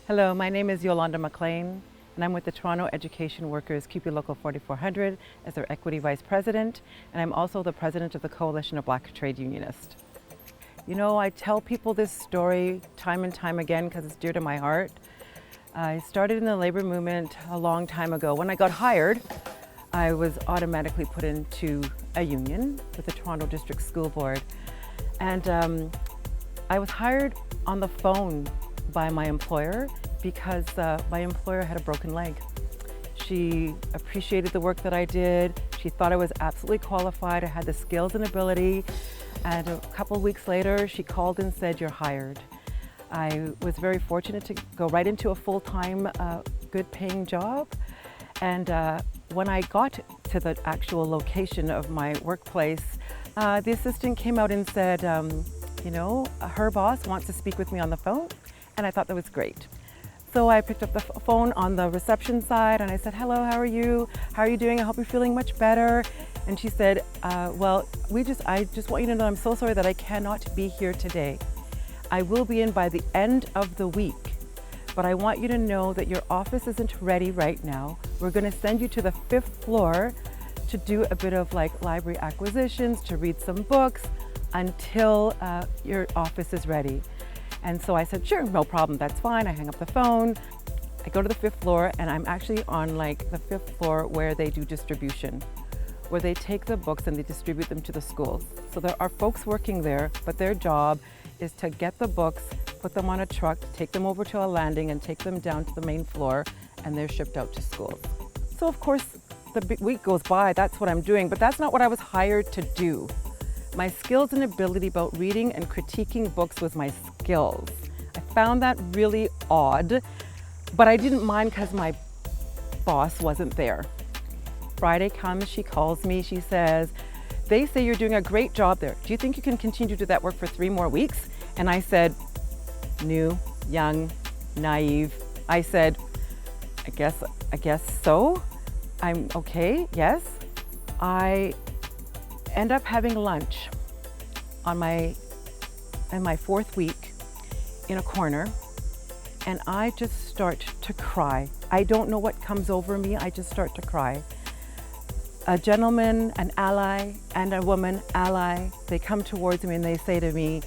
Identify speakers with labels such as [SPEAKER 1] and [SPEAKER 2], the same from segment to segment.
[SPEAKER 1] Hello, my name is Yolanda Mclean, and I'm with the Toronto Education Workers CUPE Local 4400 as their Equity Vice President, and I'm also the President of the Coalition of Black Trade Unionists. You know, I tell people this story time and time again because it's dear to my heart. I started in the labor movement a long time ago. When I got hired, I was automatically put into a union with the Toronto District School Board. And I was hired on the phone by my employer because my employer had a broken leg. She appreciated the work that I did. She thought I was absolutely qualified. I had the skills and ability. And a couple of weeks later, she called and said, "You're hired." I was very fortunate to go right into a full-time, good paying job. And when I got to the actual location of my workplace, the assistant came out and said, you know, her boss wants to speak with me on the phone. And I thought that was great. So I picked up the phone on the reception side and I said, "Hello, how are you? How are you doing? I hope you're feeling much better." And she said, well, I just want you to know I'm so sorry that I cannot be here today. I will be in by the end of the week, but I want you to know that your office isn't ready right now. We're going to send you to the 5th floor to do a bit of like library acquisitions, to read some books until your office is ready. And so I said, "Sure, no problem, that's fine." I hang up the phone. I go to the 5th floor and I'm actually on like the 5th floor where they do distribution, where they take the books and they distribute them to the schools. So there are folks working there, but their job is to get the books, put them on a truck, take them over to a landing and take them down to the main floor, and they're shipped out to schools. So of course, the week goes by, that's what I'm doing, but that's not what I was hired to do. My skills and ability about reading and critiquing books was my skills. I found that really odd, but I didn't mind because my boss wasn't there. Friday comes, she calls me, she says, "They say you're doing a great job there. Do you think you can continue to do that work for 3 more weeks?" And I said, new, young, naive, I said, I guess so. I'm okay, yes. I end up having lunch in my 4th week in a corner, and I just start to cry. I don't know what comes over me, I just start to cry. A gentleman, an ally, and a woman, ally, they come towards me and they say to me,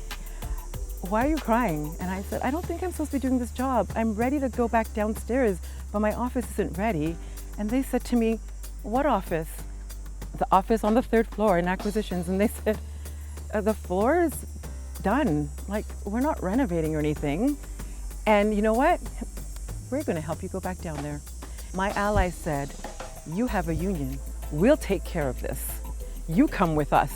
[SPEAKER 1] "Why are you crying?" And I said, "I don't think I'm supposed to be doing this job. I'm ready to go back downstairs, but my office isn't ready." And they said to me, "What office?" "The office on the 3rd floor in acquisitions." And they said, "The floor is done. Like, we're not renovating or anything. And you know what? We're going to help you go back down there." My ally said, "You have a union. We'll take care of this. You come with us."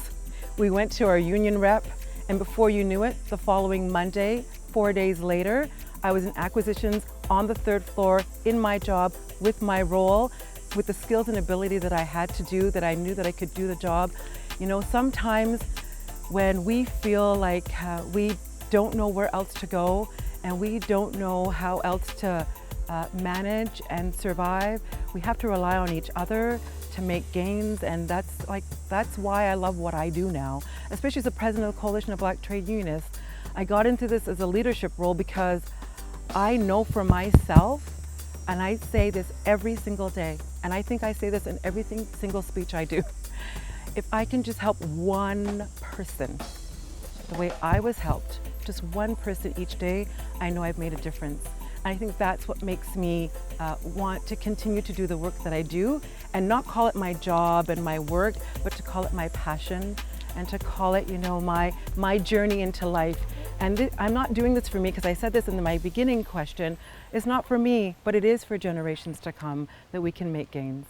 [SPEAKER 1] We went to our union rep, and before you knew it, the following Monday, 4 days later, I was in acquisitions on the 3rd floor in my job with my role, with the skills and ability that I had to do, that I knew that I could do the job. You know, sometimes when we feel like we don't know where else to go and we don't know how else to manage and survive, we have to rely on each other to make gains, and that's why I love what I do now, especially as the president of the Coalition of Black Trade Unionists. I got into this as a leadership role because I know for myself, and I say this every single day, and I think I say this in every single speech I do. If I can just help one person the way I was helped, just one person each day, I know I've made a difference. And I think that's what makes me want to continue to do the work that I do and not call it my job and my work, but to call it my passion and to call it, you know, my journey into life. And I'm not doing this for me, because I said this in my beginning question. It's not for me, but it is for generations to come that we can make gains.